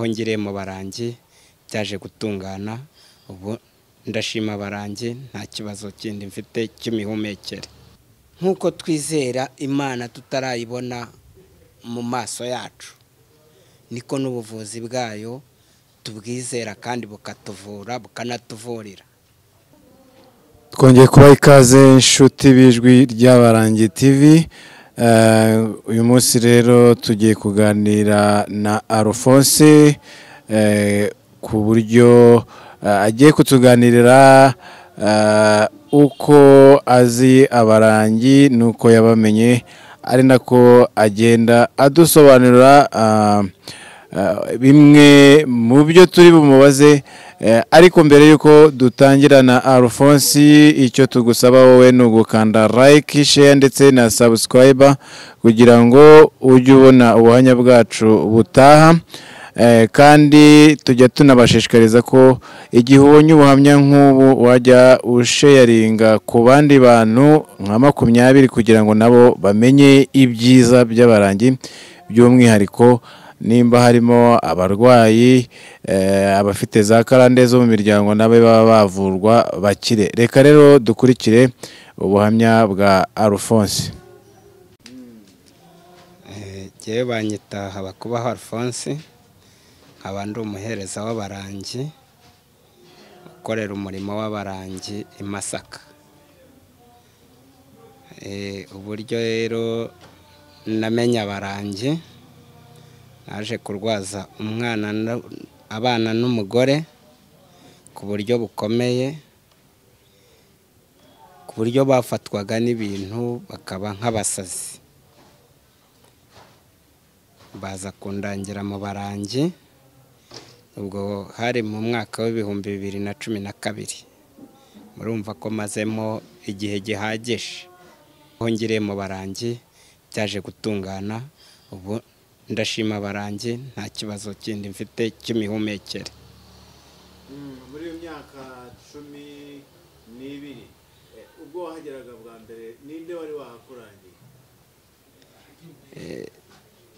Hongere mu barangi byaje gutungana ubu ndashima barangi nta kibazo kindi mfite cy'imihumekere nkuko twizera Imana tutarayibona mu maso yacu niko n'ubuvuzi bwayo tubwizera kandi bukatuvura bukanatuvurira. Twongeye kubaha ikaze inshuti bijwi ry'Abarangi TV. Uyu munsi rero tugiye kuganira na Alphonse ku buryo agiye kutuganirira uko azi abarangi nuko yabamenye, ari nako agenda adusobanurira bimwe mu byo turi bumubaze. Ariko mbere yuko dutangira na Alphonse, icyo tugusaba wowe ni ugukanda like, share ndetse na subscribe kugira ngo ujye ubona ubuhamya bwacu butaha. Kandi tujya tunabashishikariza ko igihe ubonye ubuhamya nk'ubu wajya usharinga ku bandi bantu nka 20 kugira ngo nabo bamenye ibyiza by'abarangi, by'umwihariko nimba harimo abarwayi abafite za karande zo mu miryango nabe baba bavurwa bakire. Reka rero dukurikire ubuhamya bwa Alphonse. Jewe banyita Habakubaho Alphonse, nkaba ndi umuhereza w'abarangi ukorera umurimo w'abarangi i Masaka. Uburyo rero namenye abarangi, naje kurwaza abana n'umugore ku buryo bukomeye, ku buryo bafatwaga n'ibintu bakaba nk'abasazi. Baza kundangira mu barangi, ubwo hari mu mwaka w'ibihumbi 2012. Murumva ko mazemo igihe gihagije. Hongere mu barangi byaje gutungana ubu ndashima barangi nta kibazo kindi mfite cy'imihumekere. Muri iyo myaka 12 ubwo wahageraga bwa mbere ninde wari wahakurangiye?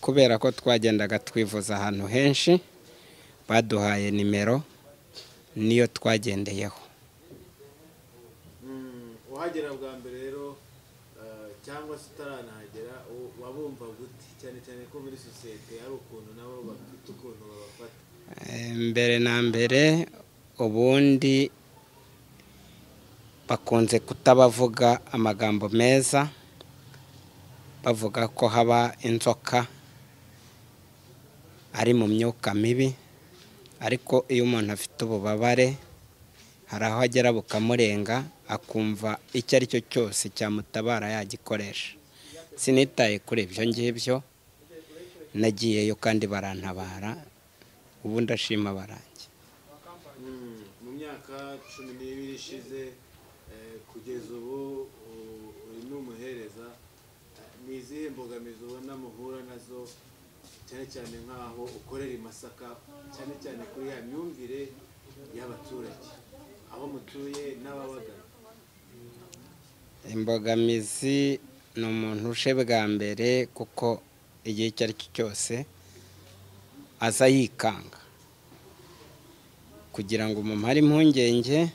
Kubera ko twagendaga twivuza ahantu henshi, baduhaye nimero niyo twagendeyeho. Uhagera bwa mbere rero cyangwa se utaranahagera wabumva gute, cyane cyane ko muri sosiyete hari ukuntu nabo bafite ukuntu babafata? Mbere na mbere ubundi bakunze kutabavuga amagambo meza, bavuga ko haba inzoka ari mu myuka mibi, ariko iyo umuntu afite ububabare hari aho agera bukamurenga akumva icyo ari cyo cyose cyamutabara yagikoresha. Sinitaye kuri ibyo ngibyo, nagiyeyo kandi barantabara, ubu ndashima barangi. Mu myaka 12 ishize kugeza ubu uri n'umuhereza, ni izihe mbogamizi ubona muhura nazo cyane cyane nk'aho ukorera i Masaka, cyane cyane kuri ya myumvire y'abaturage aho mutuye n'ababagana? Imbogamizi ni umuntu uje bwa mbere, kuko igihe icyo ari cyo cyose aza yikanga kugira ngo umumare impungenge,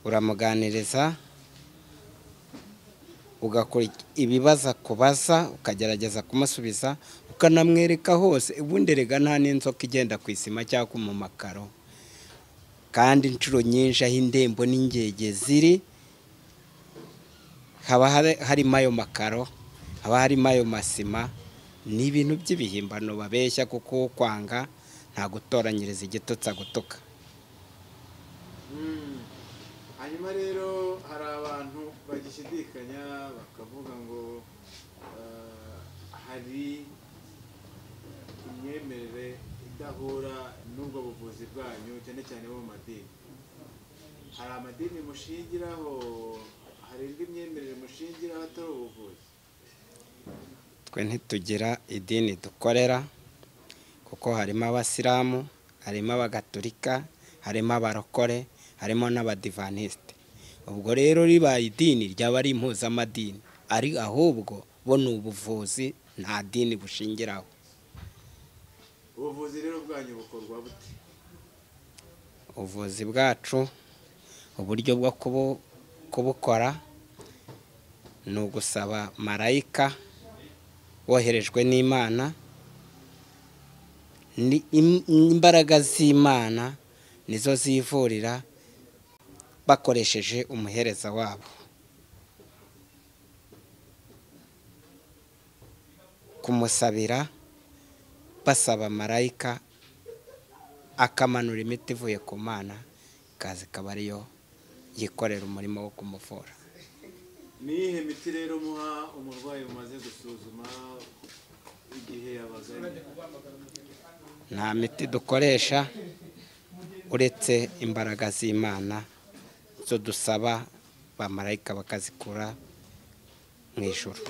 uramuganiriza ugakora ibibaza kubaza, ukagerageza kumusubiza, ukanamwereka hose. Ubundi rega nta n'inzoka igenda ku isima cyangwa mu makaro, kandi inshuro nyinshi aho indembo n'ingege ziri haba harimo ayo makaro, haba harimo ayo masima. Ni ibintu by'ibihimbano babeshya, kuko kwanga nta gutoranyiriza igitutsi agutuka. Hanyuma rero hari abantu bagishidikanya bakavuga ngo hari imyemerere idahura n'ubwo buvuzi bwanyu, cyane cyane bo mu madini. Hari amadini mushingiraho, hari indi myemerere mushingiraho atari ubuvuzi? Twe ntitugira idini dukorera, kuko harimo abasilamu, harimo abagatolika, harimo abarokore, harimo n'abadivaniste. Ubwo rero ribaye idini ryaba ari impuzamadini, ari ahubwo bo ni ubuvuzi, nta dini bushingiraho. ubuvuzi rero bwanyu bukorwa bute? ubuvuzi bwacu uburyo bwo kubukora ni ugusaba marayika woherejwe n'Imana, imbaraga z'Imana nizo zivurira bakoresheje umuhereza wabo. Kumusabira basaba marayika akamanura imiti ivuye ku Mana, ikaza ikaba ariyo yikorera umurimo wo kumuvura. Ni iyihe miti rero muha umurwayi umaze gusuzuma igihe yabaganye? Nta miti dukoresha uretse imbaraga z'Imana zo dusaba bamarayika bakazikura mu ijuru.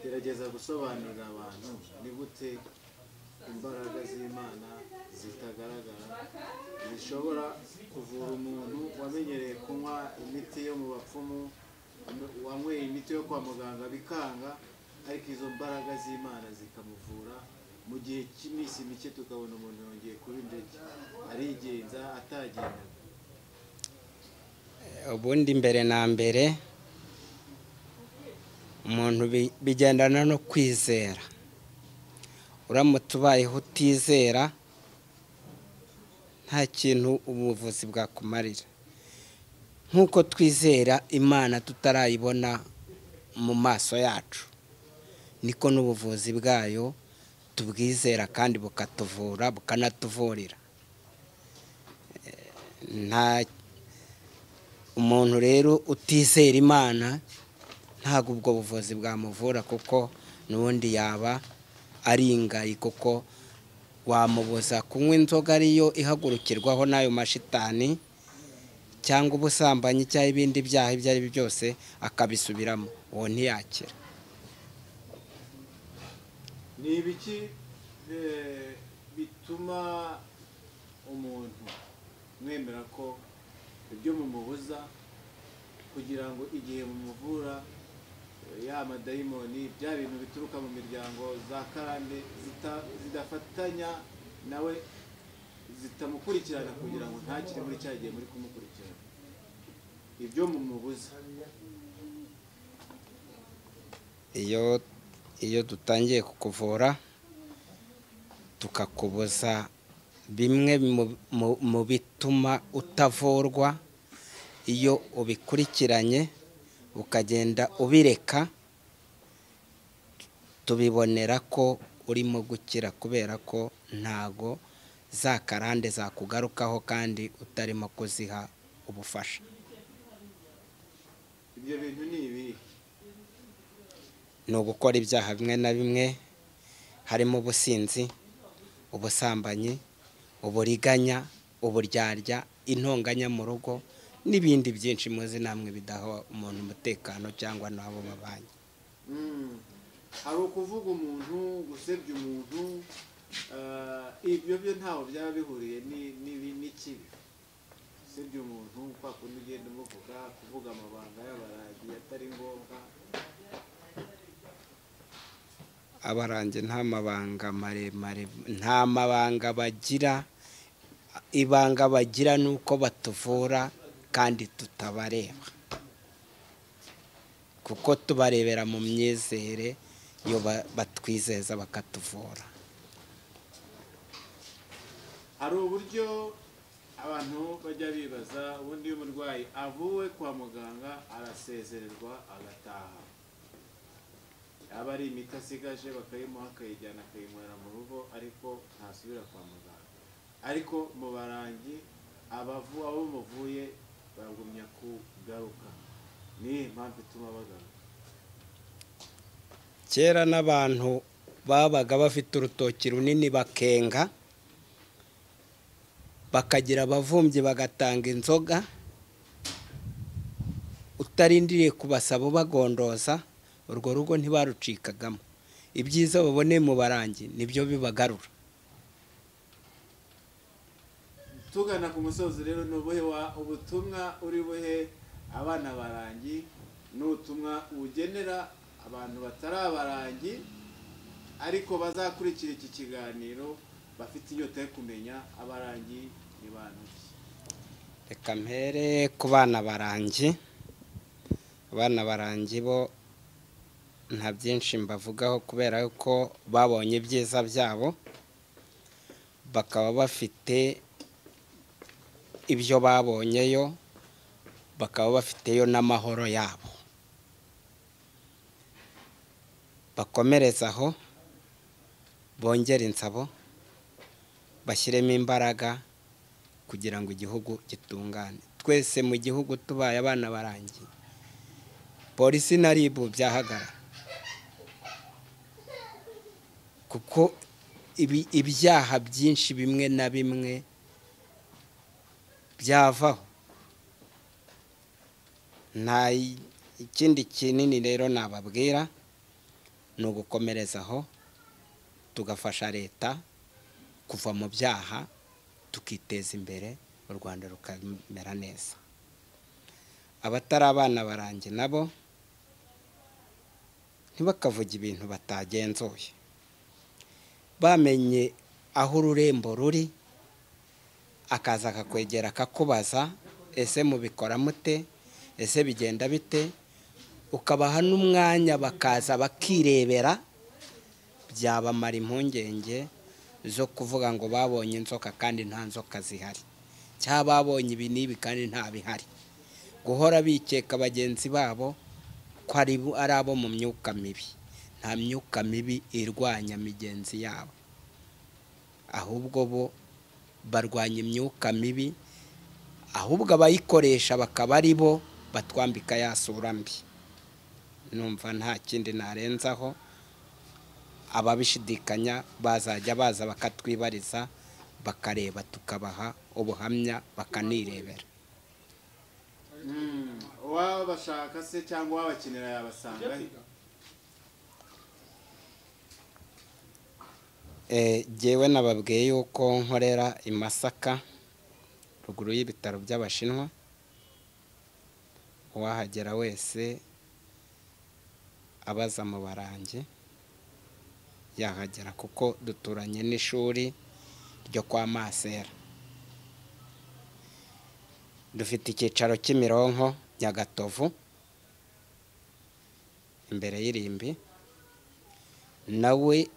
Gerageza gusobanurira abantu ni gute imbaraga z'Imana zitagaragara zishobora kuvura umuntu wamenyereye kunywa imiti yo mu bapfumu, wanyweye imiti yo kwa muganga bikanga, ariko izo mbaraga z'Imana zikamuvura mu gihe cy'iminsi mike tukabona umuntu yongeye kuba indege, arigenza atagenda. Ubundi mbere na mbere umuntu bigendana no kwizera. Uramutse ubayeho utizera nta kintu ubuvuzi bwakumarira. Nk'uko twizera Imana tutarayibona mu maso yacu, niko n'ubuvuzi bwayo tubwizera kandi bukatuvura bukanatuvurira. Nta umuntu rero utizera Imana ntabwo ubwo buvuzi bwamuvura, kuko n'ubundi yaba ari ingayi, kuko wamubuza kunywa inzoga ariyo ihagurukirwaho n'ayo mashitani, cyangwa ubusambanyi cyangwa ibindi byaha ibyo ari byo byose akabisubiramo, uwo ntiyakira. Ni ibiki bituma umuntu mwemera ko ibyo mumubuza kugira ngo igihe mumuvura ya madayimoni, bya bintu bituruka mu miryango za karande zidafatanya nawe, zitamukurikirana kugira ngo ntakire muri cya gihe muri kumukurikirana, ibyo mumubuza? Iyo dutangiye kukuvura tukakubuza bimwe mu bituma utavurwa, iyo ubikurikiranye ukagenda ubireka, tubibonera ko urimo gukira, kubera ko ntago za karande zakugarukaho kandi utarimo kuziha ubufasha. Ibyo bintu ni ibihe? Ni ugukora ibyaha bimwe na bimwe, harimo ubusinzi, ubusambanyi, uburiganya, uburyarya, intonganya mu rugo n'ibindi byinshi muzi namwe bidaha umuntu umutekano cyangwa n'abo babanye. Hari ukuvuga umuntu, gusebya umuntu, ibyo byo ntaho byaba bihuriye n'ikibi. Gusebya umuntu kwa kundi ugenda umuvuga, kuvuga amabanga y'abarangi atari ngombwa. Abarangi nta mabanga maremare, nta mabanga bagira. Ibanga bagira nuko batuvura kandi tutabareba, kuko tubarebera mu myizere iyo batwizeza bakatuvura. Hari uburyo abantu bajya bibaza, ubundi iyo umurwayi avuwe kwa muganga arasezererwa agataha, yaba ari imiti asigaje bakayimuha akayijyana akayinywera mu rugo, ariko ntasubira kwa muganga. Ariko mu barangi abo muvuye bagumya kugaruka, ni impamvu ituma bagaruka? Kera n'abantu babaga bafite urutoki runini bakenga, bakagira abavumbyi bagatanga inzoga, utarindiriye kubasaba bagondoza, urwo rugo ntibarucikagamo. Ibyiza baboneye mu barangi nibyo bibagarura. Tugana ku musozi rero, nubuhe ubutumwa uri buhe abana barangi, n'ubutumwa ugenera abantu batari abarangi ariko bazakurikira iki kiganiro bafite inyota yo kumenya abarangi ni bantu. reka mpere ku bana barangi. Abana barangi bo nta byinshi mbavugaho kubera ko babonye ibyiza byabo, bakaba bafite ibyo babonyeyo, bakaba bafiteyo n'amahoro yabo. Bakomereza aho, bongera insabo, bashyiremo imbaraga kugira ngo igihugu gitungane. Twese mu gihugu tubaye abana barangi, polisi na RIB byahagarara, kuko ibyaha byinshi bimwe na bimwe byavaho. Nta ikindi kinini rero nababwira ni ugukomerezaho, tugafasha leta kuva mu byaha, tukiteza imbere, u Rwanda rukamera neza. Abatari abana barangi nabo ntibakavuga ibintu batagenzuye. Bamenye aho ururembo ruri, akaza akakwegera akakubaza, ese mubikora mute, ese bigenda bite, ukabaha n'umwanya bakaza bakirebera, byabamara impungenge zo kuvuga ngo babonye inzoka kandi nta nzoka zihari, cyangwa babonye ibi n'ibi kandi nta bihari. Guhora bikeka bagenzi babo ko ari abo mu myuka mibi. Nta myuka mibi irwanya migenzi yabo, ahubwo bo barwanya imyuka mibi, ahubwo abayikoresha bakaba ari bo batwambika ya sura mbi. Numva nta kindi narenzaho. Ababishidikanya bazajya baza bakatwibariza, bakareba tukabaha ubuhamya, bakanirebera. Wabashaka se cyangwa wabakenera yabasanga Jyewe nababwiye yuko nkorera i Masaka ruguru y'ibitaro by'Abashinwa. Uwahagera wese abaza mu barangi yahagera, kuko duturanye n'ishuri ryo kwa Masera. Dufite icyicaro Kimironko Nyagatovu imbere y'Irimbi. Nawe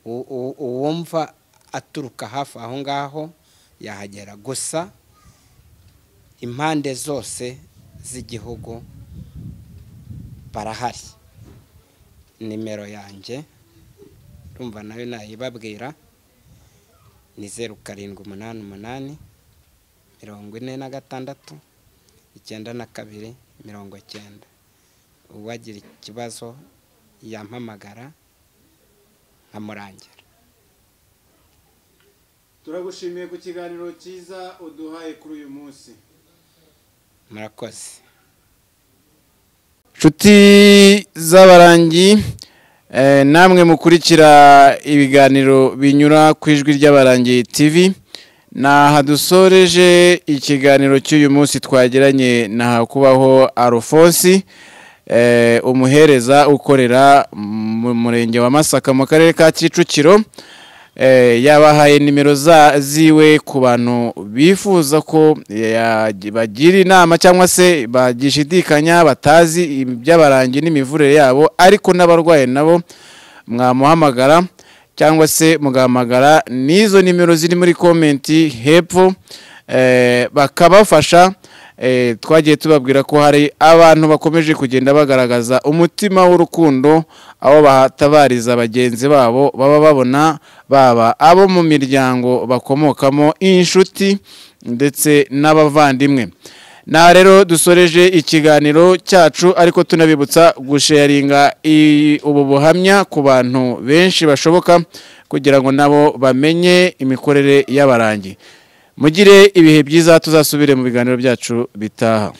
uwumva aturuka hafi aho ngaho yahagera. Gusa impande zose z'igihugu barahari. Nimero yanjye urumva nayo nayibabwira ni 0788 46 92 90. Uwagira ikibazo yampamagara nkamurangira. Turagushimiye ku kiganiro cyiza uduhaye kuri uyu munsi. Murakoze. Nshuti z'abarangi, namwe mukurikira ibiganiro binyura ku ijwi ry'Abarangi TV, naha dusoreje ikiganiro cy'uyu munsi twagiranye na Kubaho Alphonse, umuhereza ukorera mu murenge wa Masaka mu karere ka Kicukiro. Yabahaye nimero ziwe ku bantu bifuza ko bagira inama cyangwa se bagishidikanya batazi iby'abarangi n'imivurire yabo, ariko n'abarwaye nabo mwamuhamagara cyangwa se mugahamagara n'izo nimero ziri muri komenti hepfo, bakabafasha. Twagiye tubabwira ko hari abantu bakomeje kugenda bagaragaza umutima w'urukundo, aho batabariza bagenzi babo baba babona, baba abo mu miryango bakomokamo, inshuti ndetse n'abavandimwe. Na rero dusoreje ikiganiro cyacu, ariko tunabibutsa gusharinga ubu buhamya ku bantu benshi bashoboka, kugira ngo nabo bamenye imikorere y'abarangi. Mugire ibihe byiza, tuzasubire mu biganiro byacu bitaha.